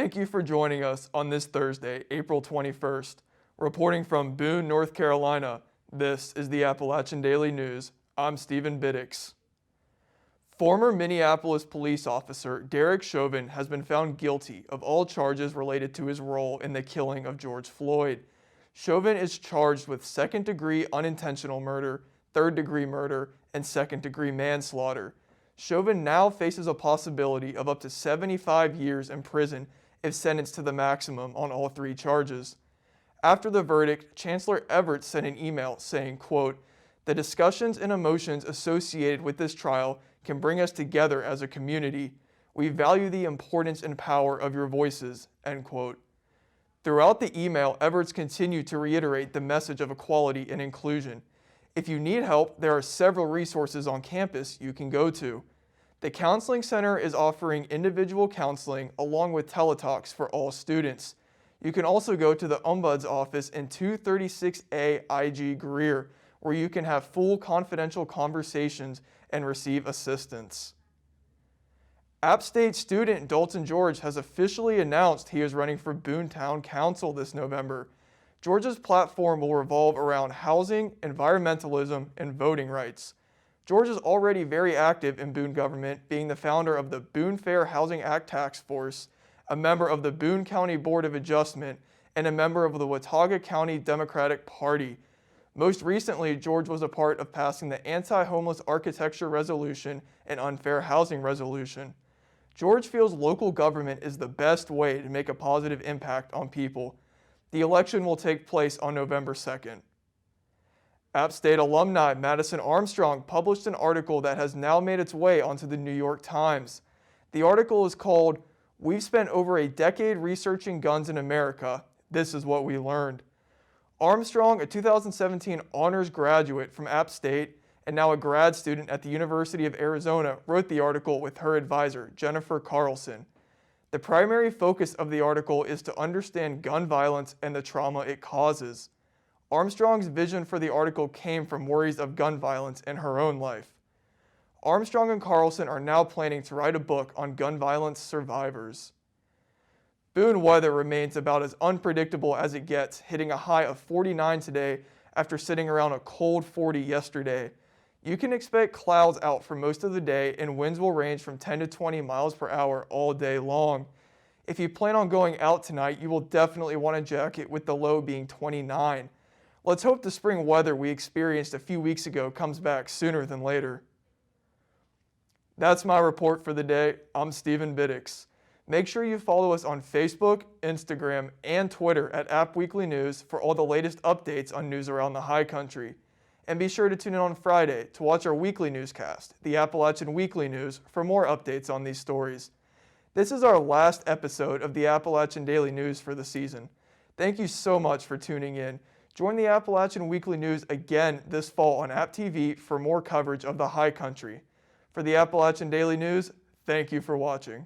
Thank you for joining us on this Thursday, April 21st. Reporting from Boone, North Carolina, this is the Appalachian Daily News. I'm Stephen Biddix. Former Minneapolis police officer Derek Chauvin has been found guilty of all charges related to his role in the killing of George Floyd. Chauvin is charged with second-degree unintentional murder, third-degree murder, and second-degree manslaughter. Chauvin now faces a possibility of up to 75 years in prison if sentenced to the maximum on all three charges. After the verdict, Chancellor Everett sent an email saying, quote, "The discussions and emotions associated with this trial can bring us together as a community. We value the importance and power of your voices," end quote. Throughout the email, Everett continued to reiterate the message of equality and inclusion. If you need help, there are several resources on campus you can go to. The Counseling Center is offering individual counseling along with teletalks for all students. You can also go to the Ombuds office in 236A IG Greer, where you can have full confidential conversations and receive assistance. App State student Dalton George has officially announced he is running for Boone Town Council this November. George's platform will revolve around housing, environmentalism, and voting rights. George is already very active in Boone government, being the founder of the Boone Fair Housing Act Task Force, a member of the Boone County Board of Adjustment, and a member of the Watauga County Democratic Party. Most recently, George was a part of passing the Anti-Homeless Architecture Resolution and Unfair Housing Resolution. George feels local government is the best way to make a positive impact on people. The election will take place on November 2nd. App State alumni Madison Armstrong published an article that has now made its way onto the New York Times. The article is called, "We've spent over a decade researching guns in America. This is what we learned." Armstrong, a 2017 honors graduate from App State and now a grad student at the University of Arizona, wrote the article with her advisor, Jennifer Carlson. The primary focus of the article is to understand gun violence and the trauma it causes. Armstrong's vision for the article came from worries of gun violence in her own life. Armstrong and Carlson are now planning to write a book on gun violence survivors. Boone weather remains about as unpredictable as it gets, hitting a high of 49 today after sitting around a cold 40 yesterday. You can expect clouds out for most of the day, and winds will range from 10 to 20 miles per hour all day long. If you plan on going out tonight, you will definitely want a jacket, with the low being 29. Let's hope the spring weather we experienced a few weeks ago comes back sooner than later. That's my report for the day. I'm Stephen Biddix. Make sure you follow us on Facebook, Instagram, and Twitter at App Weekly News for all the latest updates on news around the high country. And be sure to tune in on Friday to watch our weekly newscast, the Appalachian Weekly News, for more updates on these stories. This is our last episode of the Appalachian Daily News for the season. Thank you so much for tuning in. Join the Appalachian Weekly News again this fall on AppTV for more coverage of the high country. For the Appalachian Daily News, thank you for watching.